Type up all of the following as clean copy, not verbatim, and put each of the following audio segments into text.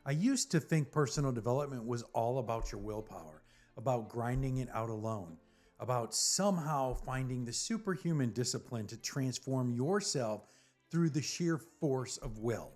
I used to think personal development was all about your willpower, about grinding it out alone, about somehow finding the superhuman discipline to transform yourself through the sheer force of will.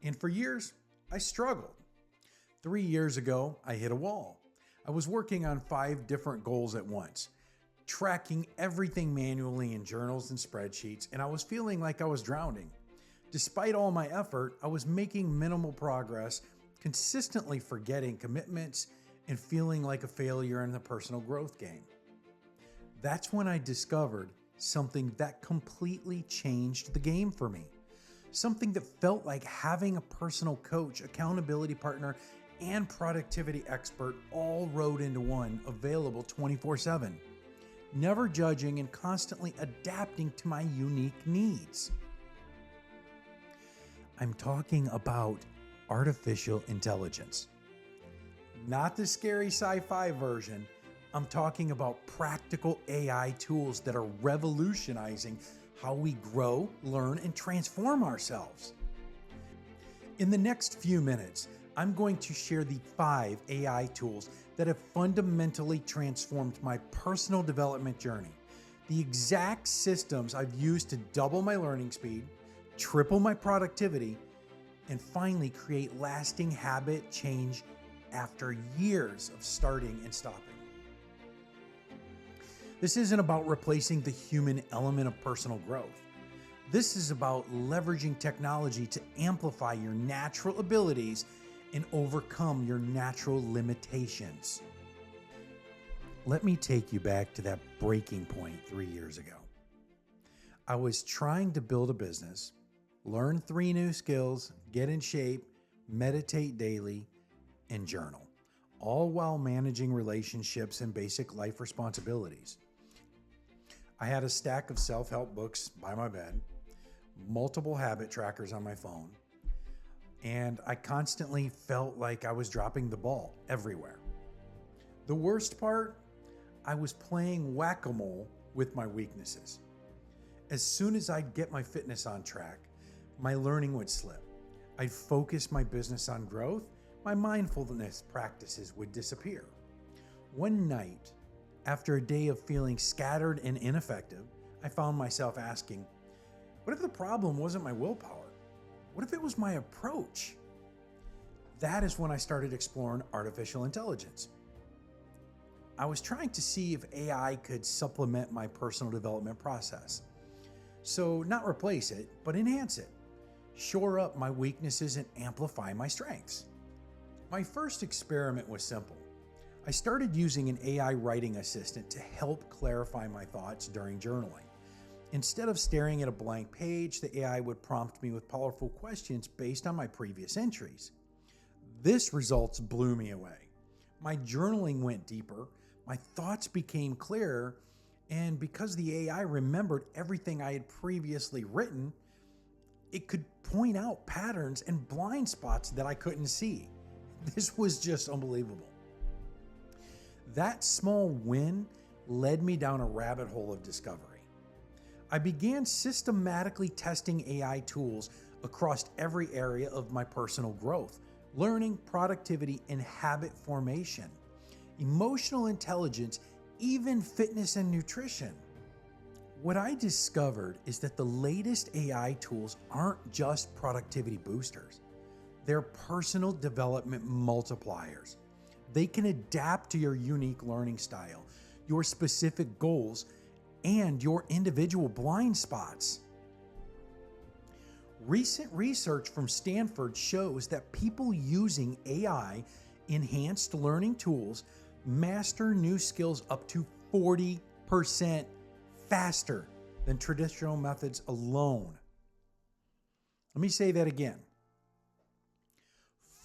And for years, I struggled. 3 years ago, I hit a wall. I was working on 5 different goals at once, tracking everything manually in journals and spreadsheets, and I was feeling like I was drowning. Despite all my effort, I was making minimal progress, consistently forgetting commitments, and feeling like a failure in the personal growth game. That's when I discovered something that completely changed the game for me. Something that felt like having a personal coach, accountability partner, and productivity expert all rolled into one, available 24/7. Never judging and constantly adapting to my unique needs. I'm talking about artificial intelligence. Not the scary sci-fi version. I'm talking about practical AI tools that are revolutionizing how we grow, learn, and transform ourselves. In the next few minutes, I'm going to share the 5 AI tools that have fundamentally transformed my personal development journey. The exact systems I've used to double my learning speed, triple my productivity, and finally create lasting habit change after years of starting and stopping. This isn't about replacing the human element of personal growth. This is about leveraging technology to amplify your natural abilities and overcome your natural limitations. Let me take you back to that breaking point 3 years ago. I was trying to build a business, learn 3 new skills, get in shape, meditate daily, and journal, all while managing relationships and basic life responsibilities. I had a stack of self-help books by my bed, multiple habit trackers on my phone, and I constantly felt like I was dropping the ball everywhere. The worst part, I was playing whack-a-mole with my weaknesses. As soon as I'd get my fitness on track, my learning would slip. I'd focus my business on growth, my mindfulness practices would disappear. One night, after a day of feeling scattered and ineffective, I found myself asking, what if the problem wasn't my willpower? What if it was my approach? That is when I started exploring artificial intelligence. I was trying to see if AI could supplement my personal development process. So not replace it, but enhance it. Shore up my weaknesses and amplify my strengths. My first experiment was simple. I started using an AI writing assistant to help clarify my thoughts during journaling. Instead of staring at a blank page, the AI would prompt me with powerful questions based on my previous entries. This results blew me away. My journaling went deeper, my thoughts became clearer, and because the AI remembered everything I had previously written, it could point out patterns and blind spots that I couldn't see. This was just unbelievable. That small win led me down a rabbit hole of discovery. I began systematically testing AI tools across every area of my personal growth, learning, productivity, and habit formation, emotional intelligence, even fitness and nutrition. What I discovered is that the latest AI tools aren't just productivity boosters. They're personal development multipliers. They can adapt to your unique learning style, your specific goals, and your individual blind spots. Recent research from Stanford shows that people using AI enhanced learning tools master new skills up to 40% faster than traditional methods alone. Let me say that again.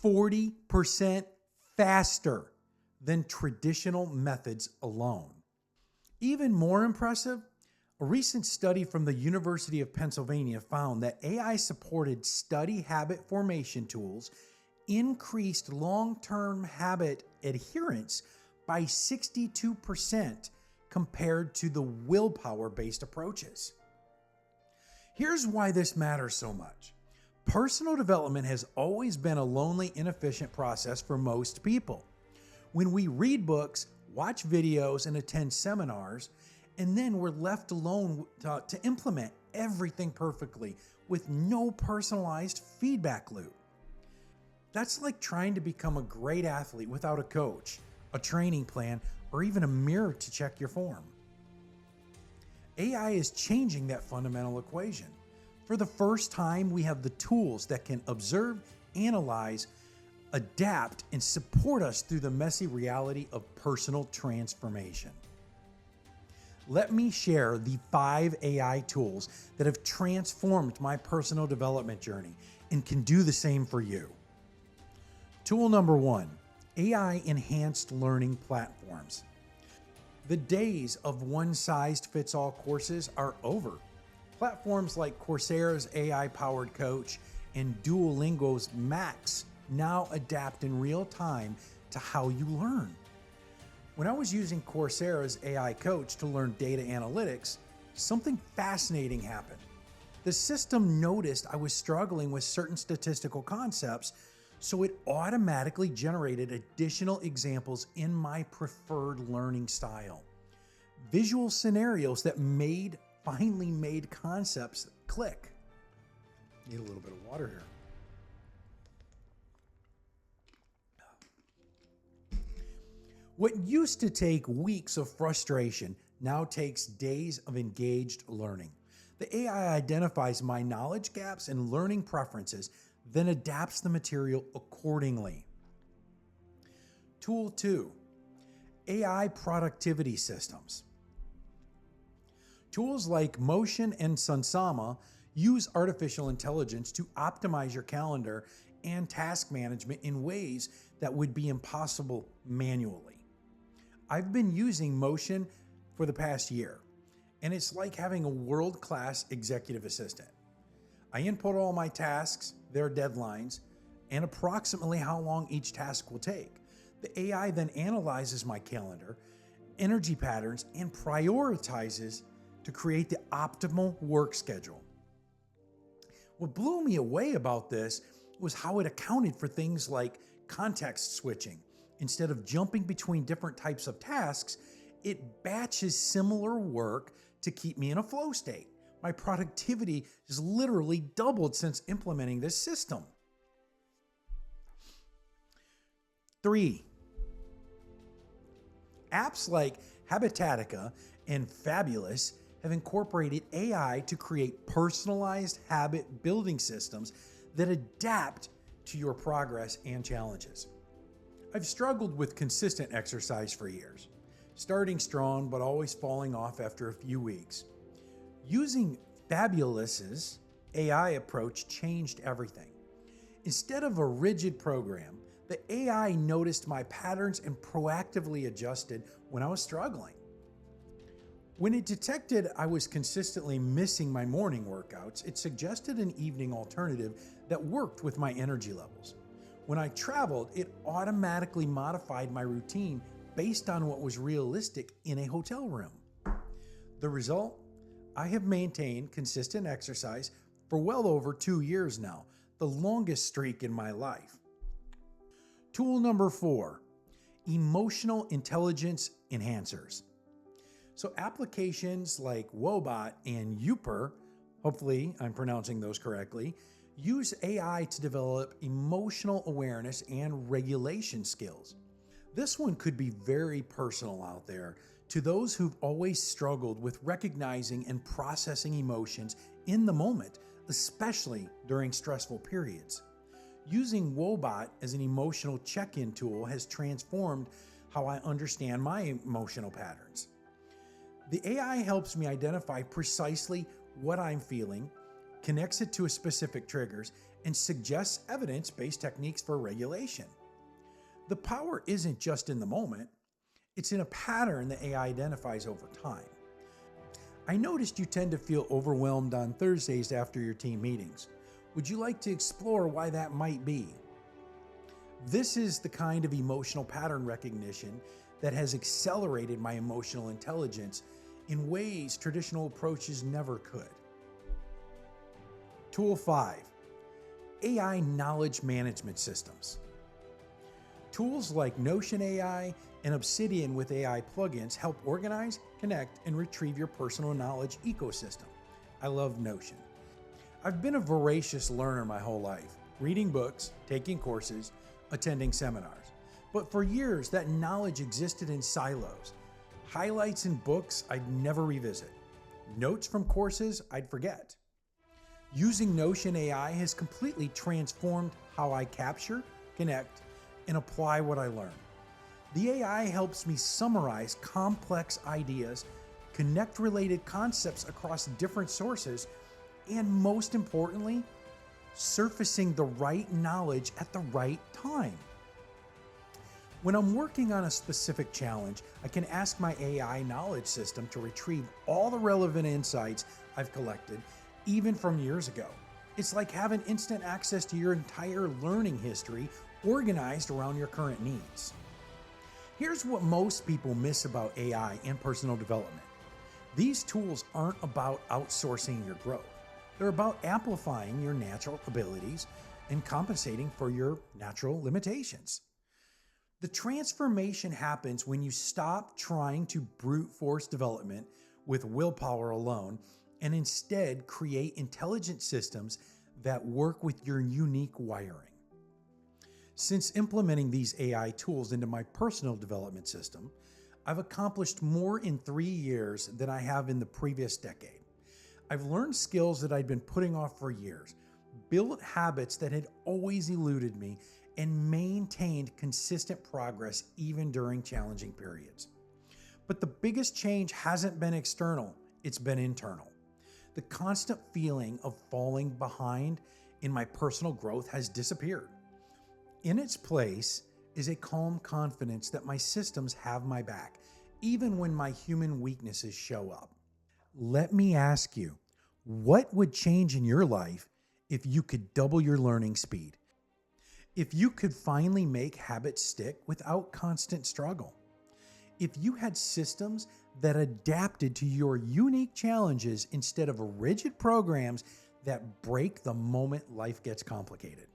40% faster than traditional methods alone. Even more impressive, a recent study from the University of Pennsylvania found that AI-supported study habit formation tools increased long-term habit adherence by 62% compared to the willpower-based approaches. Here's why this matters so much. Personal development has always been a lonely, inefficient process for most people. When we read books, watch videos, and attend seminars, and then we're left alone to implement everything perfectly with no personalized feedback loop. That's like trying to become a great athlete without a coach, a training plan, or even a mirror to check your form. AI is changing that fundamental equation. For the first time, we have the tools that can observe, analyze, adapt, and support us through the messy reality of personal transformation. Let me share the 5 AI tools that have transformed my personal development journey and can do the same for you. Tool number 1, AI enhanced learning platforms. The days of one-size-fits-all courses are over. Platforms like Coursera's AI-powered coach and Duolingo's Max now adapt in real time to how you learn. When I was using Coursera's AI coach to learn data analytics, something fascinating happened. The system noticed I was struggling with certain statistical concepts, so it automatically generated additional examples in my preferred learning style. Visual scenarios that finally made concepts click. Need a little bit of water here. What used to take weeks of frustration now takes days of engaged learning. The AI identifies my knowledge gaps and learning preferences, then adapts the material accordingly. Tool 2, AI productivity systems. Tools like Motion and Sunsama use artificial intelligence to optimize your calendar and task management in ways that would be impossible manually. I've been using Motion for the past year, and it's like having a world-class executive assistant. I input all my tasks, their deadlines, and approximately how long each task will take. The AI then analyzes my calendar, energy patterns, and prioritizes to create the optimal work schedule. What blew me away about this was how it accounted for things like context switching. Instead of jumping between different types of tasks, it batches similar work to keep me in a flow state. My productivity has literally doubled since implementing this system. 3, apps like Habitatica and Fabulous have incorporated AI to create personalized habit building systems that adapt to your progress and challenges. I've struggled with consistent exercise for years, starting strong but always falling off after a few weeks. Using Fabulous's AI approach changed everything. Instead of a rigid program, the AI noticed my patterns and proactively adjusted when I was struggling. When it detected I was consistently missing my morning workouts, it suggested an evening alternative that worked with my energy levels. When I traveled, it automatically modified my routine based on what was realistic in a hotel room. The result? I have maintained consistent exercise for well over 2 years now, the longest streak in my life. Tool number 4, emotional intelligence enhancers. So applications like Wobot and Youper, hopefully I'm pronouncing those correctly, use AI to develop emotional awareness and regulation skills. This one could be very personal out there to those who've always struggled with recognizing and processing emotions in the moment, especially during stressful periods. Using Wobot as an emotional check-in tool has transformed how I understand my emotional patterns. The AI helps me identify precisely what I'm feeling, connects it to specific triggers, and suggests evidence-based techniques for regulation. The power isn't just in the moment, it's in a pattern the AI identifies over time. I noticed you tend to feel overwhelmed on Thursdays after your team meetings. Would you like to explore why that might be? This is the kind of emotional pattern recognition that has accelerated my emotional intelligence in ways traditional approaches never could. Tool 5, AI knowledge management systems. Tools like Notion AI and Obsidian with AI plugins help organize, connect, and retrieve your personal knowledge ecosystem. I love Notion. I've been a voracious learner my whole life, reading books, taking courses, attending seminars. But for years, that knowledge existed in silos. Highlights in books I'd never revisit. Notes from courses I'd forget. Using Notion AI has completely transformed how I capture, connect, and apply what I learn. The AI helps me summarize complex ideas, connect related concepts across different sources, and most importantly, surfacing the right knowledge at the right time. When I'm working on a specific challenge, I can ask my AI knowledge system to retrieve all the relevant insights I've collected, even from years ago. It's like having instant access to your entire learning history organized around your current needs. Here's what most people miss about AI and personal development. These tools aren't about outsourcing your growth. They're about amplifying your natural abilities and compensating for your natural limitations. The transformation happens when you stop trying to brute force development with willpower alone and instead create intelligent systems that work with your unique wiring. Since implementing these AI tools into my personal development system, I've accomplished more in 3 years than I have in the previous decade. I've learned skills that I'd been putting off for years, built habits that had always eluded me, and maintained consistent progress even during challenging periods. But the biggest change hasn't been external, it's been internal. The constant feeling of falling behind in my personal growth has disappeared. In its place is a calm confidence that my systems have my back, even when my human weaknesses show up. Let me ask you, what would change in your life if you could double your learning speed? If you could finally make habits stick without constant struggle? If you had systems that adapted to your unique challenges instead of rigid programs that break the moment life gets complicated?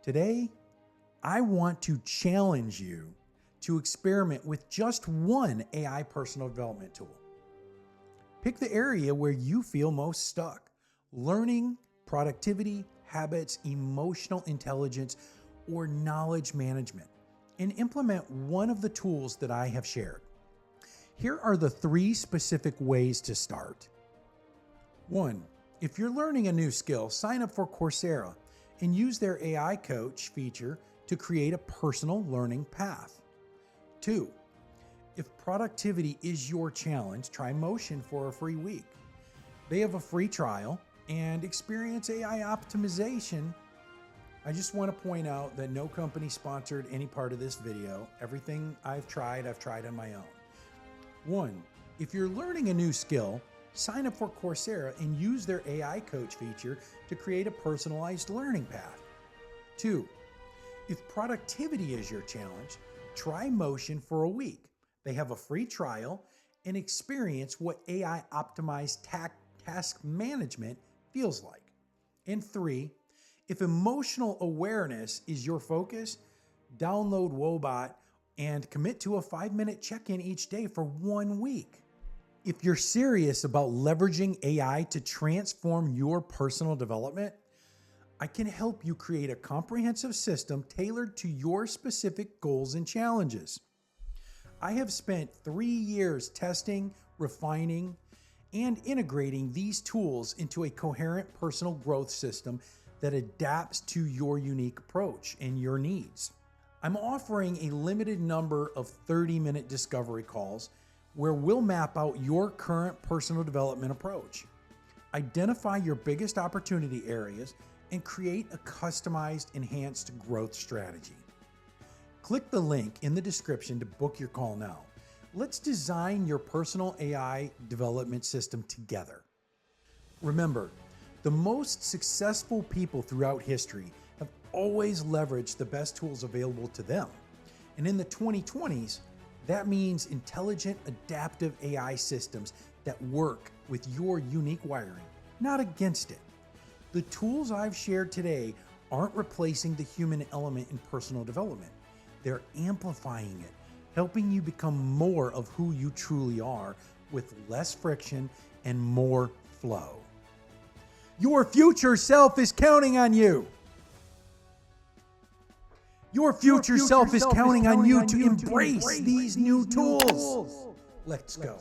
Today, I want to challenge you to experiment with just one AI personal development tool. Pick the area where you feel most stuck: learning, productivity, habits, emotional intelligence, or knowledge management, and implement one of the tools that I have shared. Here are the 3 specific ways to start. 1. If you're learning a new skill, sign up for Coursera and use their AI coach feature to create a personal learning path. 2. If productivity is your challenge, try Motion for a free week. They have a free trial and experience AI optimization. I just want to point out that no company sponsored any part of this video. Everything I've tried on my own. 1. If you're learning a new skill, sign up for Coursera and use their AI coach feature to create a personalized learning path. 2. If productivity is your challenge, try Motion for a week. They have a free trial and experience what AI optimized task management feels like. And 3, if emotional awareness is your focus, download Wobot and commit to a 5-minute check-in each day for 1 week. If you're serious about leveraging AI to transform your personal development, I can help you create a comprehensive system tailored to your specific goals and challenges. I have spent 3 years testing, refining, and integrating these tools into a coherent personal growth system that adapts to your unique approach and your needs. I'm offering a limited number of 30-minute discovery calls where we'll map out your current personal development approach, identify your biggest opportunity areas, and create a customized, enhanced growth strategy. Click the link in the description to book your call now. Let's design your personal AI development system together. Remember, the most successful people throughout history have always leveraged the best tools available to them. And in the 2020s, that means intelligent, adaptive AI systems that work with your unique wiring, not against it. The tools I've shared today aren't replacing the human element in personal development. They're amplifying it, helping you become more of who you truly are with less friction and more flow. Your future self is counting on you. Your future self is counting on you to embrace these new tools. Let's go.